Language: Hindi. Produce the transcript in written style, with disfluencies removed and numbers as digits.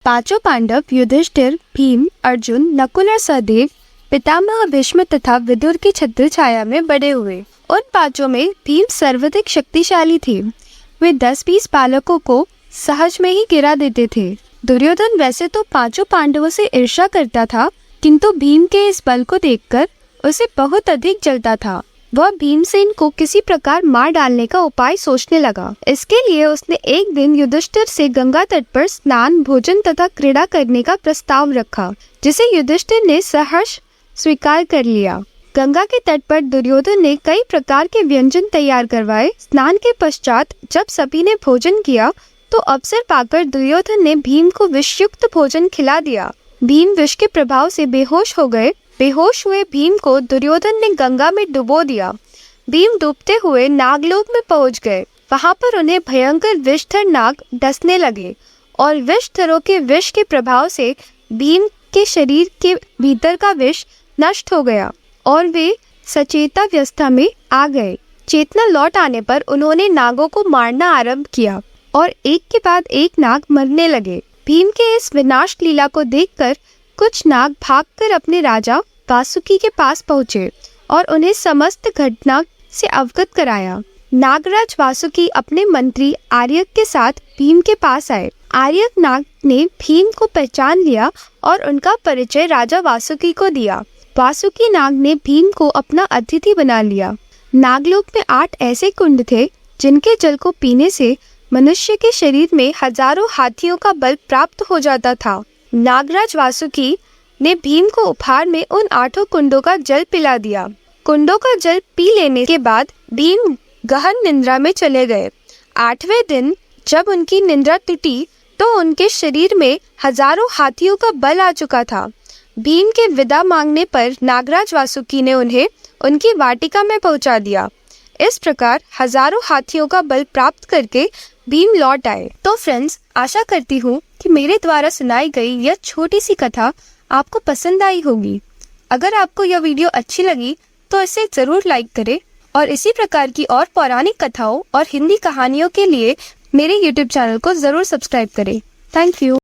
पांचों पांडव युधिष्ठिर, भीम, अर्जुन, नकुल और सहदेव पितामह भीष्म तथा विदुर की छत्र छाया में बड़े हुए। उन पांचों में भीम सर्वाधिक शक्तिशाली थे। वे 10-20 बालकों को सहज में ही गिरा देते थे। दुर्योधन वैसे तो पांचों पांडवों से ईर्ष्या करता था, किंतु भीम के इस बल को देखकर उसे बहुत अधिक जलता था। वह भीमसेन को किसी प्रकार मार डालने का उपाय सोचने लगा। इसके लिए उसने एक दिन युधिष्ठिर से गंगा तट पर स्नान, भोजन तथा क्रीड़ा करने का प्रस्ताव रखा, जिसे युधिष्ठिर ने सहर्ष स्वीकार कर लिया। गंगा के तट पर दुर्योधन ने कई प्रकार के व्यंजन तैयार करवाए। स्नान के पश्चात जब सभी ने भोजन किया तो अवसर पाकर दुर्योधन ने भीम को विषयुक्त भोजन खिला दिया। भीम विष के प्रभाव से बेहोश हो गए। बेहोश हुए भीम को दुर्योधन ने गंगा में डुबो दिया। भीम डूबते हुए नागलोक में पहुंच गए। वहां पर उन्हें भयंकर विषधर नाग डसने लगे और विषधरों के विष के प्रभाव से भीम के शरीर के भीतर का विष नष्ट हो गया और वे सचेतावस्था में आ गए। चेतना लौट आने पर उन्होंने नागों को मारना आरंभ किया और एक के बाद एक नाग मरने लगे। भीम के इस विनाश लीला को देखकर कुछ नाग भागकर अपने राजा वासुकी के पास पहुंचे और उन्हें समस्त घटना से अवगत कराया। नागराज वासुकी अपने मंत्री आर्यक के साथ भीम के पास आए। आर्यक नाग ने भीम को पहचान लिया और उनका परिचय राजा वासुकी को दिया। वासुकी नाग ने भीम को अपना अतिथि बना लिया। नागलोक में 8 ऐसे कुंड थे जिनके जल को पीने से मनुष्य के शरीर में हजारों हाथियों का बल प्राप्त हो जाता था। नागराज वासुकी ने भीम को उपहार में उन 8 कुंडों का जल पिला दिया। कुंडों का जल पी लेने के बाद भीम गहन निद्रा में चले गए। 8वें दिन जब उनकी निद्रा टूटी तो उनके शरीर में हजारों हाथियों का बल आ चुका था। भीम के विदा मांगने पर नागराज वासुकी ने उन्हें उनकी वाटिका में पहुंचा दिया। इस प्रकार हजारों हाथियों का बल प्राप्त करके भीम लौट आए। तो फ्रेंड्स, आशा करती हूँ कि मेरे द्वारा सुनाई गई यह छोटी सी कथा आपको पसंद आई होगी। अगर आपको यह वीडियो अच्छी लगी तो इसे जरूर लाइक करें और इसी प्रकार की और पौराणिक कथाओं और हिंदी कहानियों के लिए मेरे YouTube चैनल को जरूर सब्सक्राइब करें। Thank you.